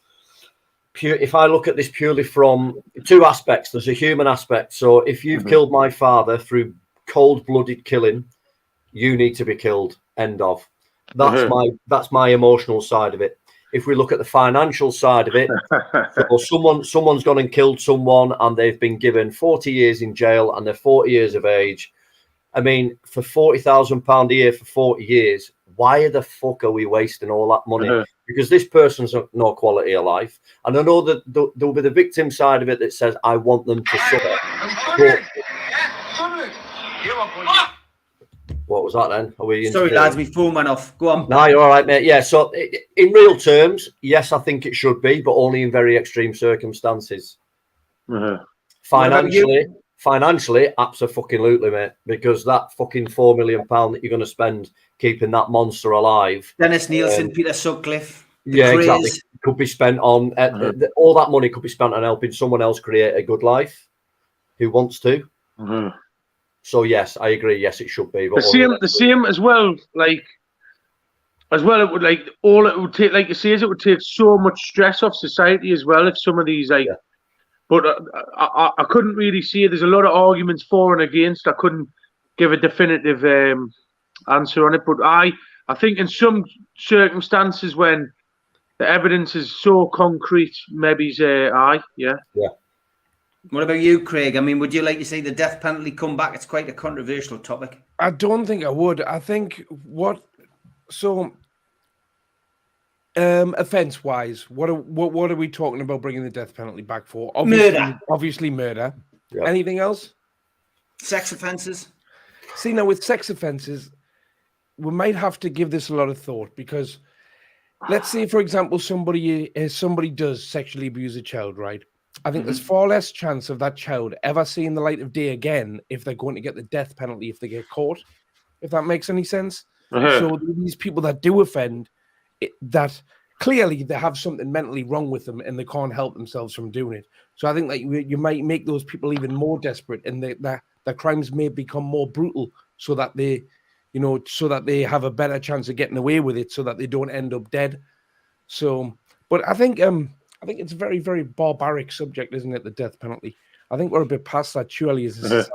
if I look at this purely from two aspects, there's a human aspect. So if you've killed my father through cold-blooded killing, you need to be killed. End of. That's my emotional side of it. If we look at the financial side of it, so someone's gone and killed someone, and they've been given 40 years in jail, and they're 40 years of age. I mean, for £40,000 a year for 40 years, why the fuck are we wasting all that money? Because this person's no quality of life. And I know that there'll be the victim side of it that says, I want them to suffer. What was that then? Are we Sorry, lads, my phone went off. Go on. No, you're all right, mate. Yeah, so in real terms, yes, I think it should be, but only in very extreme circumstances. Financially, absolutely, mate, because that fucking £4 million that you're going to spend keeping that monster alive. Dennis Nielsen, Peter Sutcliffe. Exactly. Could be spent on all that money could be spent on helping someone else create a good life who wants to. So yes, I agree. Yes, it should be. But the same as well. It would take, like you say, is it would take so much stress off society as well if some of these But I couldn't really see it. There's a lot of arguments for and against. I couldn't give a definitive answer on it. But I think in some circumstances when the evidence is so concrete, maybe yeah. What about you, Craig? I mean, would you like to see the death penalty come back? It's quite a controversial topic. I don't think I would. I think offence-wise, what are we talking about bringing the death penalty back for? Obviously murder. Yep. Anything else? Sex offences. See, now with sex offences, we might have to give this a lot of thought, because let's say, for example, somebody does sexually abuse a child, right? I think there's far less chance of that child ever seeing the light of day again if they're going to get the death penalty if they get caught, if that makes any sense. So these people that do offend, that clearly they have something mentally wrong with them and they can't help themselves from doing it. So I think that you might make those people even more desperate, and their crimes may become more brutal, so that they, so that they have a better chance of getting away with it, so that they don't end up dead. So, but I think it's a very, very barbaric subject, isn't it? The death penalty. I think we're a bit past that, surely, as a society.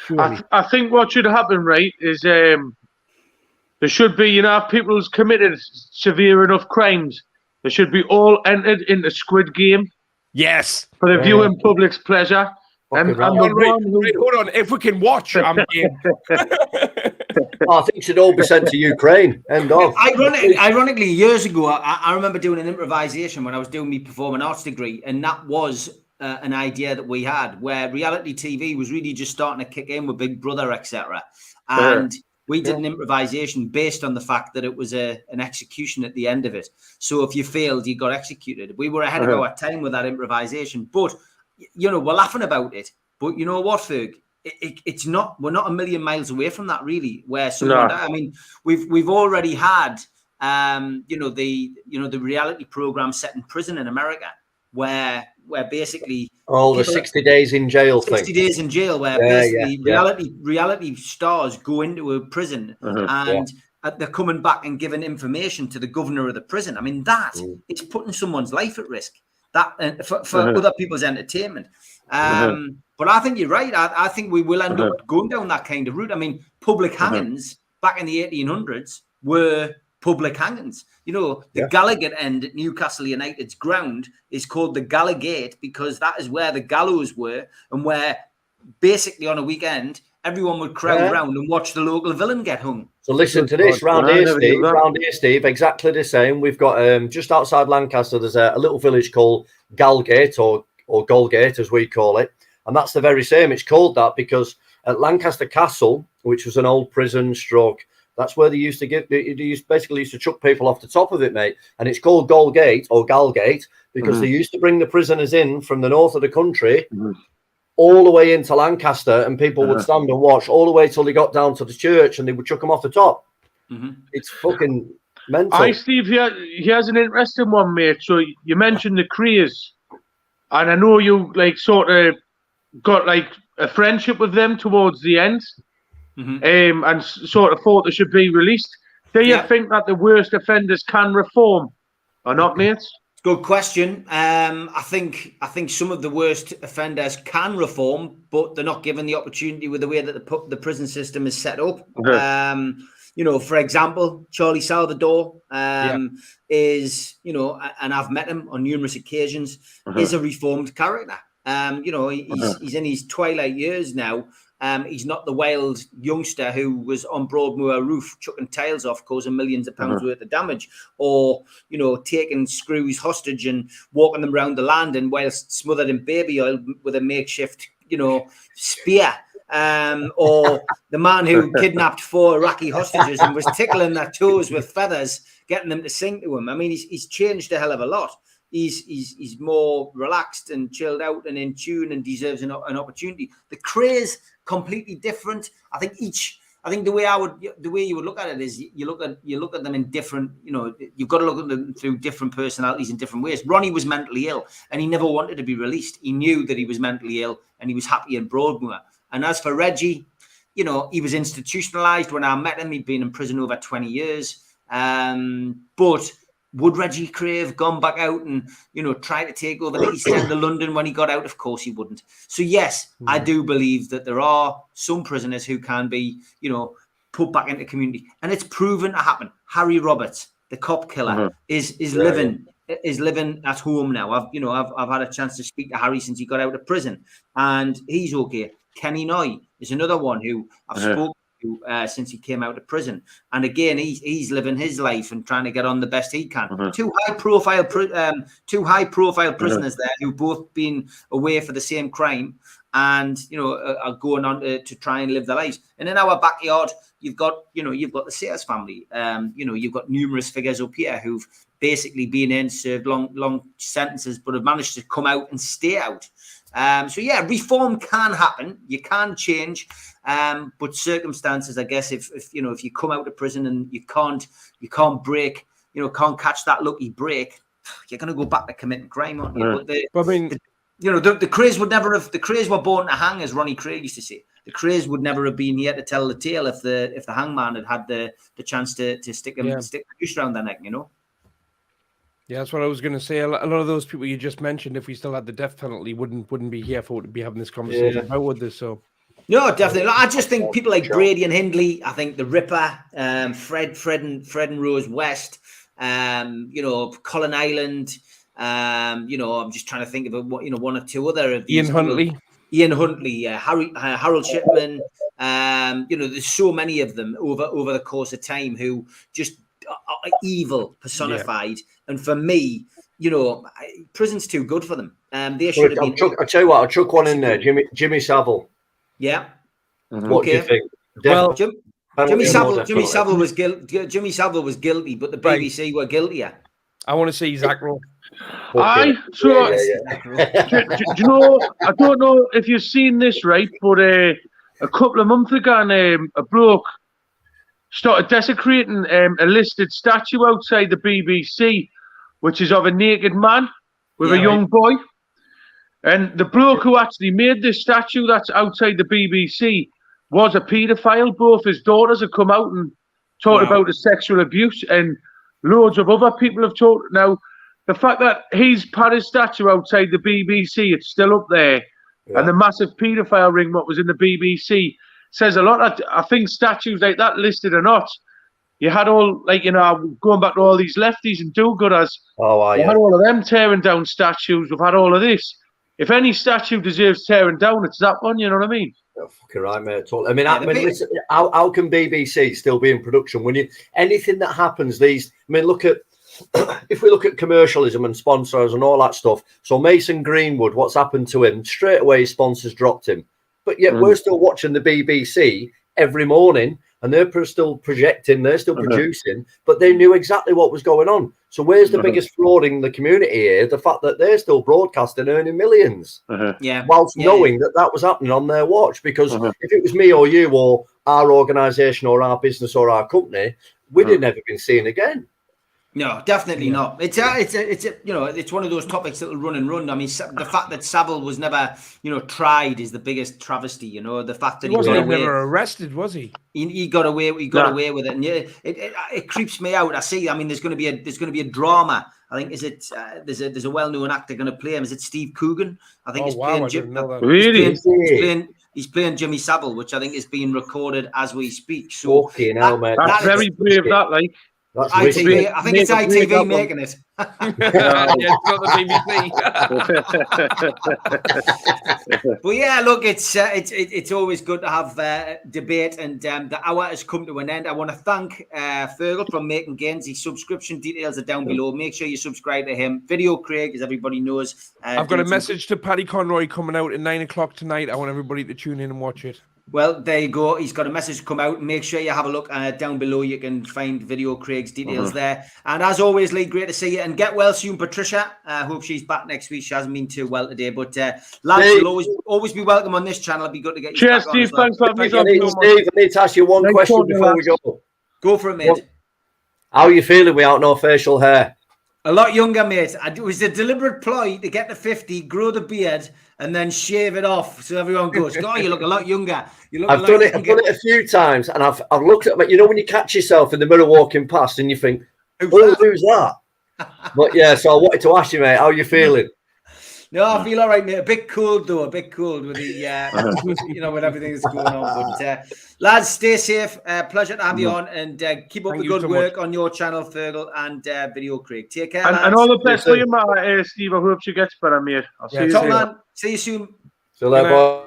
Surely. I think what should happen, right, is there should be, if people who's committed severe enough crimes, they should be all entered into Squid Game. Yes. For the viewing public's pleasure. And hold on. If we can watch, I'm game. I think it should all be sent to Ukraine. End of. Ironically, years ago, I remember doing an improvisation when I was doing my performing arts degree, and that was an idea that we had, where reality TV was really just starting to kick in with Big Brother, etc. And we did an improvisation based on the fact that it was an execution at the end of it. So if you failed, you got executed. We were ahead of our time with that improvisation, but we're laughing about it. But you know what, Ferg? It's not. We're not a million miles away from that, really. Where I mean, we've already had, the reality program set in prison in America, where basically the 60 days in jail 60 days in jail, where basically reality stars go into a prison and they're coming back and giving information to the governor of the prison. I mean, that is putting someone's life at risk. That for other people's entertainment. But I think you're right. I think we will end up going down that kind of route. I mean, public hangings back in the 1800s were public hangings. The Gallagher end at Newcastle United's ground is called the Gallagate because that is where the gallows were, and where basically on a weekend everyone would crowd around and watch the local villain get hung. So listen to this, round here, Steve, exactly the same. We've got just outside Lancaster, there's a little village called Galgate or Golgate, as we call it. And that's the very same. It's called that because at Lancaster Castle, which was an old prison stroke, that's where they used to chuck people off the top of it, mate. And it's called Golgate or Galgate because they used to bring the prisoners in from the north of the country all the way into Lancaster, and people would stand and watch all the way till they got down to the church, and they would chuck them off the top. It's fucking mental. Hi, Steve. Here's an interesting one, mate. So you mentioned the Crees, and I know you sort of got a friendship with them towards the end, and sort of thought they should be released. Do you think that the worst offenders can reform or not, mate? Good question. I think some of the worst offenders can reform, but they're not given the opportunity with the way that the prison system is set up. For example, Charlie Salvador is, and I've met him on numerous occasions, is a reformed character. He's in his twilight years now. He's not the wild youngster who was on Broadmoor roof chucking tiles off, causing millions of pounds worth of damage, or taking screws hostage and walking them around the landing whilst smothered in baby oil with a makeshift spear, or the man who kidnapped 4 Iraqi hostages and was tickling their toes with feathers, getting them to sing to him. I mean, he's changed a hell of a lot. He's more relaxed and chilled out and in tune and deserves an opportunity. The craze completely different. I think the way you would look at it is you look at them in different. You've got to look at them through different personalities in different ways. Ronnie was mentally ill and he never wanted to be released. He knew that he was mentally ill and he was happy in Broadmoor. And as for Reggie, he was institutionalized when I met him. He'd been in prison over 20 years, but. Would Reggie Crave gone back out and, try to take over the East End of London when he got out? Of course he wouldn't. So, yes, I do believe that there are some prisoners who can be, put back into community. And it's proven to happen. Harry Roberts, the cop killer, is living at home now. I've had a chance to speak to Harry since he got out of prison. And he's okay. Kenny Noy is another one who I've spoken since he came out of prison, and again he's living his life and trying to get on the best he can. Two high profile prisoners there who've both been away for the same crime, and are going on to try and live their lives. And in our backyard, you've got the Sayers family. You've got numerous figures up here who've basically been in, served long sentences, but have managed to come out and stay out. Reform can happen. You can change, but circumstances, I guess, if you come out of prison and you can't break, can't catch that lucky break, you're going to go back to committing crime, aren't you? But the Crays would never have. The Crays were born to hang, as Ronnie Craig used to say. The Crays would never have been here to tell the tale if the hangman had the chance to stick the noose around their neck. Yeah, that's what I was going to say. A lot of those people you just mentioned, if we still had the death penalty, wouldn't be here to be having this conversation. How would this? So. No, definitely. I just think people like Brady and Hindley. I think the Ripper, Fred and Rose West. Colin Island. I'm just trying to think of one or two other of these. Ian Huntley, Harold Shipman. There's so many of them over the course of time who just are evil personified. Yeah. And for me, prison's too good for them. They should have been. I'll tell you what. I'll chuck one in there. Jimmy Savile. Yeah. What do you think? Well, Jimmy Savile was guilty. Jimmy Savile was guilty, but the BBC were guiltier. I want to see Zach Rowe. Do you know? I don't know if you've seen this, right? But a couple of months ago, a bloke started desecrating a listed statue outside the BBC, which is of a naked man with a young boy. And the bloke who actually made this statue that's outside the BBC was a paedophile. Both his daughters have come out and talked about his sexual abuse, and loads of other people have talked. Now, the fact that he's put his statue outside the BBC, it's still up there, and the massive paedophile ring what was in the BBC says a lot. I think statues like that, listed or not, you had all, going back to all these lefties and do-gooders, we had all of them tearing down statues. We've had all of this. If any statue deserves tearing down, it's that one, you know what I mean? You're fucking right, mate. Listen, how can BBC still be in production when anything that happens look at, if we look at commercialism and sponsors and all that stuff. So Mason Greenwood, what's happened to him? Straight away, his sponsors dropped him. But yet we're still watching the BBC every morning, and they're still projecting, they're still producing, but they knew exactly what was going on. So where's the biggest fraud in the community here? The fact that they're still broadcasting, earning millions, whilst knowing that was happening on their watch. Because if it was me or you or our organisation or our business or our company, we'd have never been seen again. No, definitely not. It's one of those topics that will run and run. I mean, the fact that Savile was never, tried is the biggest travesty. The fact that he wasn't never arrested, was he? He got away. He got away with it, and it creeps me out. I see. I mean, there's going to be a drama. I think there's a well-known actor going to play him. Is it Steve Coogan? I think playing Jim. Really? He's playing Jimmy Savile, which I think is being recorded as we speak. So that's very brave. That like. ITV, I think it's ITV making it. It's not the BBC. But yeah, look, it's always good to have debate, and the hour has come to an end. I want to thank Fergal from Making Gains. His subscription details are down below. Make sure you subscribe to him. Video Craig, as everybody knows. I've got a message to Paddy Conroy coming out at 9:00 tonight. I want everybody to tune in and watch it. Well, there you go. He's got a message come out. Make sure you have a look down below. You can find Video Craig's details there. And as always, Lee, great to see you. And get well soon, Patricia. I hope she's back next week. She hasn't been too well today. But lads, you'll always be welcome on this channel. It'd be good to get you back on. Cheers, Steve. Thanks for having me. Steve, I need to ask you one question before we go. Go for it, mate. How are you feeling without no facial hair? A lot younger, mate. It was a deliberate ploy to get to 50, grow the beard, and then shave it off so everyone goes, "Oh, you look a lot younger." I've done it a few times, and I've looked at when you catch yourself in the mirror walking past, and you think, "Who's that?" But yeah, so I wanted to ask you, mate, how are you feeling? No, I feel all right, mate. A bit cold though, with the with everything that's going on. But lads, stay safe. Pleasure to have you on, and keep up the good work on your channel, Fergal and Video Craig. Take care, and all the best for you, Steve. I hope you get better, mate. I'll see you soon. See you soon. See you later, boy.